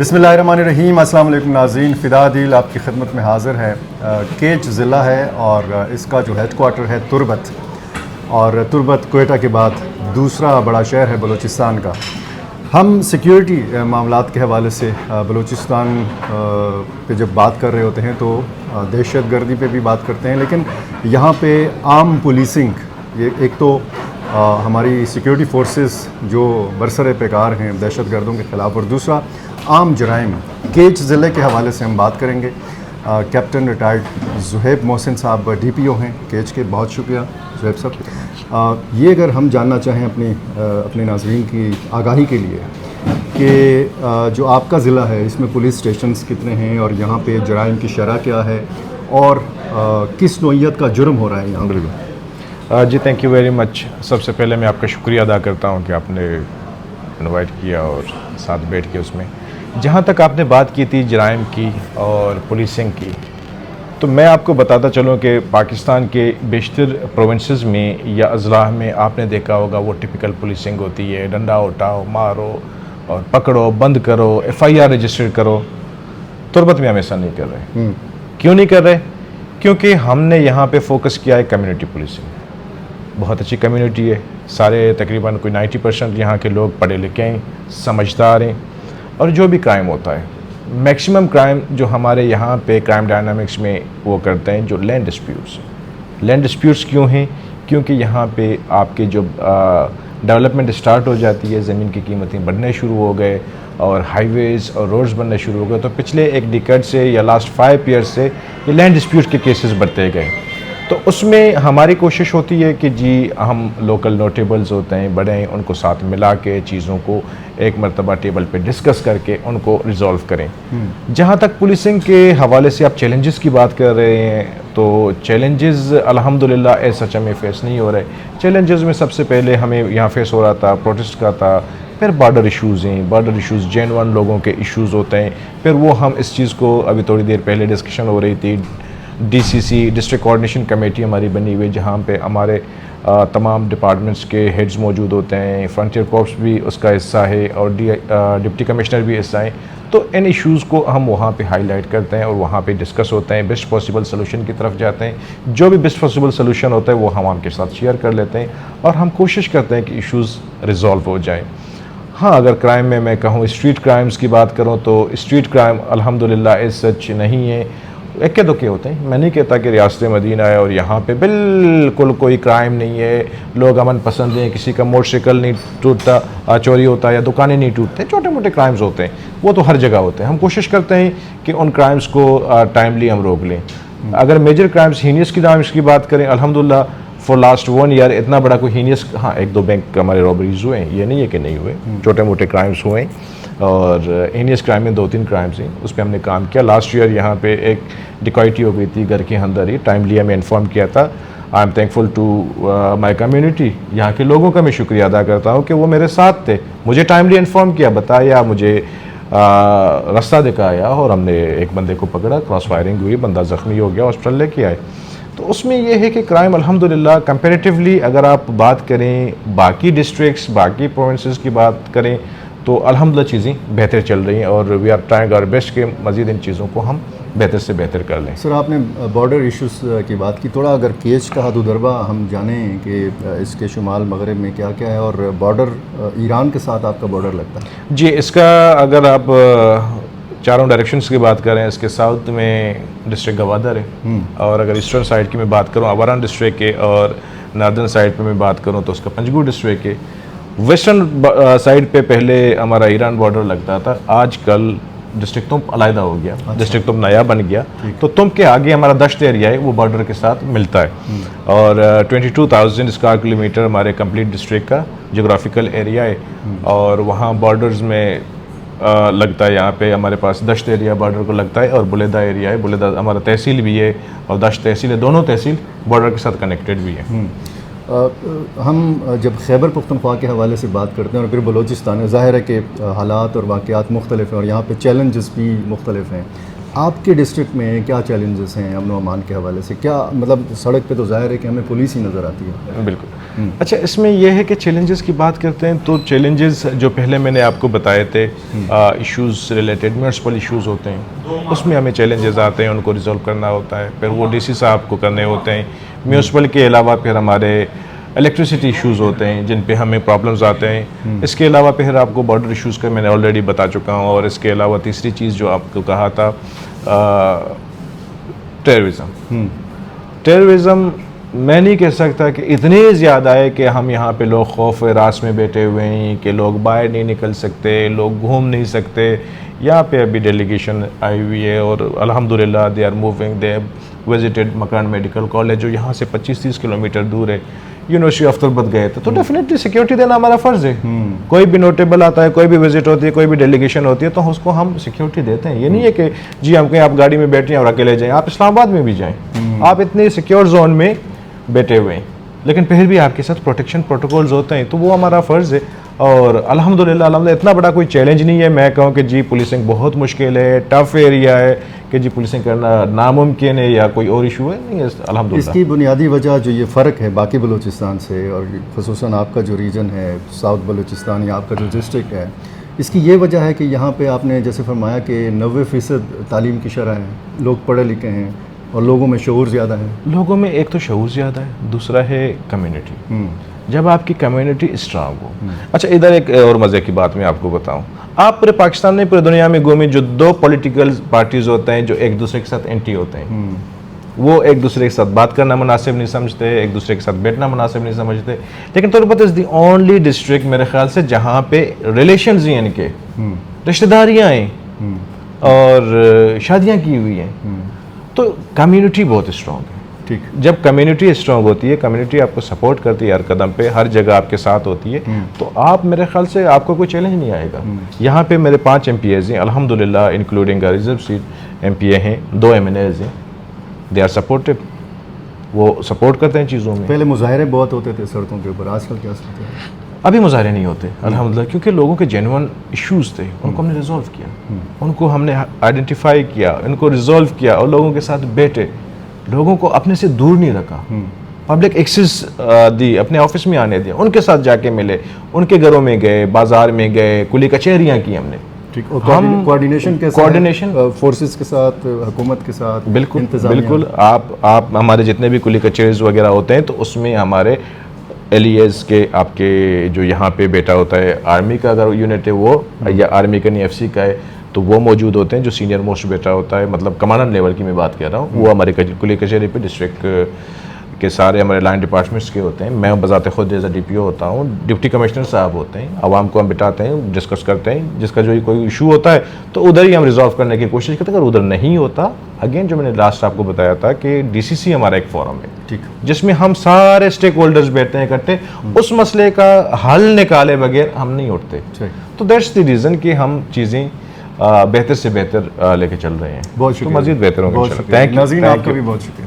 बिस्मिल्लाहिर्रहमानिर्रहीम। अस्सलाम वालेकुम नाज़रीन, फ़िदा दिल आपकी खिदमत में हाज़िर है। केच ज़िला है और इसका जो हेड क्वार्टर है तुर्बत, और तुर्बत कोयटा के बाद दूसरा बड़ा शहर है बलूचिस्तान का। हम सिक्योरिटी मामलात के हवाले से बलूचिस्तान पे जब बात कर रहे होते हैं तो दहशत गर्दी पे भी बात करते हैं, लेकिन यहाँ पे आम पुलिसिंग, ये एक तो हमारी सिक्योरिटी फोर्सेस जो बरसरे पैकार हैं दहशत गर्दों के ख़िलाफ़, और दूसरा आम जराइम। केच ज़िले के हवाले से हम बात करेंगे। कैप्टन रिटायर्ड ज़ुहैब मोहसिन साहब DPO हैं केच के। बहुत शुक्रिया ज़ुहैब साहब। ये अगर हम जानना चाहें अपने नाज़रीन की आगाही के लिए कि जो आपका ज़िला है इसमें पुलिस स्टेशंस कितने हैं और यहाँ पे जराइम की शरह क्या है और किस नौइयत का जुर्म हो रहा है यहाँ? बिल्कुल जी, थैंक यू वेरी मच। सबसे पहले मैं आपका शुक्रिया अदा करता हूँ कि आपने इनवाइट किया और साथ बैठ के उसमें, जहाँ तक आपने बात की थी जराइम की और पुलिसिंग की, तो मैं आपको बताता चलूँ कि पाकिस्तान के बेशतर प्रोविंसेस में या अजला में आपने देखा होगा वो टिपिकल पुलिसिंग होती है, डंडा उठाओ, मारो और पकड़ो, बंद करो, FIR रजिस्टर करो। तुर्बत में हम ऐसा नहीं कर रहे। क्यों नहीं कर रहे? क्योंकि हमने यहाँ पे फोकस किया है कम्युनिटी पुलिसिंग। बहुत अच्छी कम्युनिटी है, सारे तकरीबन कोई 90% यहाँ के लोग पढ़े लिखे हैं, समझदार हैं, और जो भी क्राइम होता है, मैक्सिमम क्राइम जो हमारे यहाँ पे क्राइम डायनामिक्स में वो करते हैं जो लैंड डिस्प्यूट्स। लैंड डिस्प्यूट्स क्यों हैं? क्योंकि यहाँ पे आपके जो डेवलपमेंट स्टार्ट हो जाती है, ज़मीन की कीमतें बढ़ने शुरू हो गए और हाईवेज़ और रोड्स बनने शुरू हो गए, तो पिछले एक डिकेड से या लास्ट 5 ईयर से ये लैंड डिस्प्यूट के केसेस बढ़ते गए। तो उसमें हमारी कोशिश होती है कि जी हम लोकल नोटेबल्स होते हैं, बड़े हैं, उनको साथ मिला के चीज़ों को एक मरतबा टेबल पे डिस्कस करके उनको रिजॉल्व करें। जहाँ तक पुलिसिंग के हवाले से आप चैलेंजेस की बात कर रहे हैं, तो चैलेंजेस अल्हम्दुलिल्लाह ऐसा सच में फेस नहीं हो रहे। चैलेंजेस में सबसे पहले हमें यहाँ फेस हो रहा था प्रोटेस्ट का था, फिर बॉर्डर इश्यूज़ हैं, बॉर्डर इश्यूज़ जेन्युइन लोगों के इश्यूज़ होते हैं। फिर वो हम इस चीज़ को अभी थोड़ी देर पहले डिस्कशन हो रही थी, DCC डिस्ट्रिक्ट कोऑर्डिनेशन कमेटी हमारी बनी हुई है, जहाँ पे हमारे तमाम डिपार्टमेंट्स के हेड्स मौजूद होते हैं। फ्रंटियर कॉर्प्स भी उसका हिस्सा है और डिप्टी कमिश्नर भी हिस्सा है। तो इन इश्यूज़ को हम वहाँ पे हाईलाइट करते हैं और वहाँ पे डिस्कस होते हैं, बेस्ट पॉसिबल सोल्यूशन की तरफ जाते हैं। जो भी बेस्ट पॉसिबल सोल्यूशन होता है वो हम आपके साथ शेयर कर लेते हैं और हम कोशिश करते हैं कि इश्यूज़ रिजॉल्व हो जाएँ। हाँ, अगर क्राइम में मैं कहूँ स्ट्रीट क्राइम्स की बात करूँ तो स्ट्रीट क्राइम अल्हम्दुलिल्लाह एज सच नहीं है। इक्के दुक्के होते हैं। मैं नहीं कहता कि रियासत मदीना है और यहाँ पे बिल्कुल कोई क्राइम नहीं है, लोग अमन पसंद हैं, किसी का मोटरसाइकिल नहीं टूटता, चोरी होता है या दुकानें नहीं टूटते, छोटे मोटे क्राइम्स होते हैं, वो तो हर जगह होते हैं। हम कोशिश करते हैं कि उन क्राइम्स को टाइमली हम रोक लें। अगर मेजर क्राइम्स, हीनियस क्राइम्स की बात करें, अल्हम्दुलिल्लाह फॉर लास्ट 1 ईयर इतना बड़ा कोई हीनियस, हाँ 1-2 बैंक हमारे रॉबरीज हुए हैं, ये नहीं है कि नहीं हुए, छोटे मोटे क्राइम्स हुए हैं। और हीनियस क्राइम में 2-3 क्राइम्स हैं, उस पर हमने काम किया। लास्ट ईयर यहाँ पे एक डिकॉइटी हो गई थी घर के अंदर ही, टाइमली हमें इन्फॉर्म किया था। I am thankful to my community, यहाँ के लोगों का मैं शुक्रिया अदा करता हूँ कि वो मेरे साथ थे, मुझे टाइमली इन्फॉर्म किया, बताया, मुझे रास्ता दिखाया और हमने एक बंदे को पकड़ा, क्रॉस फायरिंग हुई, बंदा ज़ख्मी हो गया, हॉस्पिटल लेके आए। तो उसमें यह है कि क्राइम अल्हम्दुलिल्लाह कंपैरेटिवली अगर आप बात करें बाकी डिस्ट्रिक्ट्स, बाकी प्रोविंसेस की बात करें तो अल्हम्दुलिल्लाह चीज़ें बेहतर चल रही हैं और we are trying our best के मज़ीद इन चीज़ों को हम बेहतर से बेहतर कर लें। सर, आपने बॉर्डर इश्यूज़ की बात की, थोड़ा अगर केच का हदुदरबा हम जानें कि इसके शुमाल मगरब में क्या क्या है और बॉर्डर ईरान के साथ आपका बॉर्डर लगता है? जी, इसका अगर आप चारों डायरेक्शंस की बात करें, इसके साउथ में डिस्ट्रिक्ट गवादर है और अगर ईस्टर्न साइड की मैं बात करूँ अवारान डिस्ट्रिक्ट के और नॉर्दर्न साइड पे मैं बात करूँ तो उसका पंजगुर डिस्ट्रिक्ट है। वेस्टर्न साइड पे पहले हमारा ईरान बॉर्डर लगता था, आजकल डिस्ट्रिक्ट तुम अलहदा हो गया। अच्छा। डिस्ट्रिक्ट तुम नया बन गया, तो तुम के आगे हमारा दश्त एरिया है वो बॉर्डर के साथ मिलता है और 22,000 स्क्वायर किलोमीटर हमारे कंप्लीट डिस्ट्रिक्ट का जोग्राफिकल एरिया है और वहाँ बॉर्डर्स में लगता है। यहाँ पे हमारे पास दश्त एरिया बॉर्डर को लगता है और बुलेदा एरिया है, बुलेदा हमारा तहसील भी है और दश्त तहसील है, दोनों तहसील बॉर्डर के साथ कनेक्टेड भी है। हम जब खैबर पख्तूनख्वा के हवाले से बात करते हैं और फिर बलूचिस्तान, ज़ाहिर है कि हालात और वाक़यात मुख्तलिफ हैं और यहाँ पे चैलेंजेस भी मुख्तलिफ हैं। आपके डिस्ट्रिक्ट में क्या चैलेंजेस हैं अमन व अमान के हवाले से? क्या मतलब सड़क पे तो जाहिर है कि हमें पुलिस ही नज़र आती है। बिल्कुल। अच्छा, इसमें यह है कि चैलेंजेस की बात करते हैं तो चैलेंजेस जो पहले मैंने आपको बताए थे, इश्यूज रिलेटेड म्यूनसिपल इश्यूज़ होते हैं, उसमें हमें चैलेंजेस आते हैं, उनको रिजॉल्व करना होता है, फिर वो डीसी साहब को करने होते हैं। म्यूनसिपल के अलावा फिर हमारे इलेक्ट्रिसिटी इश्यूज़ होते हैं जिन पे हमें प्रॉब्लम्स आते हैं। इसके अलावा फिर आपको बॉर्डर इश्यूज़ का मैंने ऑलरेडी बता चुका हूँ, और इसके अलावा तीसरी चीज़ जो आपको कहा था, टेररिज्म मैं नहीं कह सकता कि इतने ज़्यादा है कि हम यहाँ पे लोग खौफ रास में बैठे हुए हैं कि लोग बाहर नहीं निकल सकते, लोग घूम नहीं सकते। यहाँ पे अभी डेलीगेशन आई हुई है और अल्हम्दुलिल्लाह they are moving, they have visited मकान मेडिकल कॉलेज जो यहाँ से 25-30 किलोमीटर दूर है। यूनिवर्सिटी ऑफ तुर्बत गए थे, तो डेफिनेटली सिक्योरिटी देना हमारा फ़र्ज़ है। कोई भी नोटेबल आता है, कोई भी विजिट होती है, कोई भी डेलीगेशन होती है, तो उसको हम सिक्योरिटी देते हैं। ये नहीं है कि जी हम कहीं आप गाड़ी में बैठे हैं और अकेले जाएं, आप इस्लामाबाद में भी जाएं, आप इतने सिक्योर जोन में बैठे हुए हैं, लेकिन फिर भी आपके साथ प्रोटेक्शन प्रोटोकॉल्स होते हैं, तो वो हमारा फ़र्ज़ है। और अल्हम्दुलिल्लाह इतना बड़ा कोई चैलेंज नहीं है मैं कहूँ कि जी पुलिसिंग बहुत मुश्किल है, टफ़ एरिया है कि जी पुलिसिंग करना नामुमकिन है या कोई और इशू है, नहीं है अल्हम्दुलिल्लाह। इसकी बुनियादी वजह जो ये फ़र्क है बाकी बलूचिस्तान से, और ख़ुसूसन आपका जो रीजन है साउथ बलूचिस्तान या आपका जो डिस्ट्रिक्ट है, इसकी ये वजह है कि यहाँ पे आपने जैसे फरमाया कि 90% तालीम की शरह है, लोग पढ़े लिखे हैं और लोगों में शऊर ज़्यादा है। लोगों में एक तो शऊर ज़्यादा है, दूसरा है कम्युनिटी। जब आपकी कम्युनिटी स्ट्रांग हो। अच्छा, इधर एक और मज़े की बात मैं आपको बताऊं, आप पूरे पाकिस्तान में पूरे दुनिया में घूमे, जो दो पॉलिटिकल पार्टीज होते हैं जो एक दूसरे के साथ एंटी होते हैं, वो एक दूसरे के साथ बात करना मुनासिब नहीं समझते, एक दूसरे के साथ बैठना मुनासिब नहीं समझते, लेकिन Turbat is the only district मेरे ख्याल से जहाँ पे रिलेशंस ही इनके रिश्तेदारियाँ हैं और शादियाँ की हुई हैं, तो कम्युनिटी बहुत स्ट्रॉन्ग है। ठीक, जब जब कम्युनिटी स्ट्रांग होती है, कम्युनिटी आपको सपोर्ट करती है हर कदम पे, हर जगह आपके साथ होती है, तो आप मेरे ख्याल से आपको कोई चैलेंज नहीं आएगा। यहाँ पे मेरे 5 MPAs हैं अल्हम्दुलिल्लाह, इंक्लूडिंग रिजर्व सीट MPA हैं, 2 MNAs हैं, दे आर सपोर्टिव, वो सपोर्ट करते हैं चीज़ों में। पहले मुजाहरे बहुत होते थे सड़कों के ऊपर, आजकल क्या स्थिति है? अभी मुजाहरे नहीं होते अल्हम्दुलिल्लाह, क्योंकि लोगों के जेन्युइन इश्यूज़ थे, उनको हमने रिजॉल्व किया, उनको हमने आइडेंटिफाई किया, उनको रिजॉल्व किया और लोगों के साथ बैठे, लोगों को अपने से दूर नहीं रखा, पब्लिक एक्सेस दी, अपने ऑफिस में आने दिया, उनके साथ जाके मिले, उनके घरों में गए, बाजार में गए, कुली कचहरियाँ की हमने। ठीक, और हम कोऑर्डिनेशन कैसे? कोऑर्डिनेशन फोर्सेस के साथ, हुकूमत के साथ, बिल्कुल बिल्कुल। आप हमारे जितने भी कुली कचहरीज वगैरह होते हैं, तो उसमें हमारे LEAs के आपके जो यहाँ पे बेटा होता है, आर्मी का अगर यूनिट है वो, या आर्मी का नहीं FC का है, तो वो मौजूद होते हैं। जो सीनियर मोस्ट बेटा होता है, मतलब कमांडेंट लेवल की मैं बात कर रहा हूँ, वो हमारे कुली कचहरी पे डिस्ट्रिक्ट के सारे हमारे लाइन डिपार्टमेंट्स के होते हैं। मैं बजाते खुद एज DPO होता हूँ, डिप्टी कमिश्नर साहब होते हैं, आवाम को हम बिठाते हैं, डिस्कस करते हैं, जिसका जो कोई इशू होता है तो उधर ही हम रिजॉल्व करने की कोशिश करते हैं। अगर उधर नहीं होता, अगेन जो मैंने लास्ट आपको बताया था कि DCC हमारा एक फोरम है, ठीक, जिसमें हम सारे स्टेक होल्डर्स बैठते हैं इकट्ठे, उस मसले का हल निकाले बगैर हम नहीं उठते। तो दैट्स द रीज़न कि हम चीज़ें बेहतर से बेहतर लेके चल रहे हैं, बहुत तो शुक्रिया, मज़ीद बेहतर होंगे। बहुत शुक्रिया। नाज़रीन, आपका भी बहुत शुक्रिया।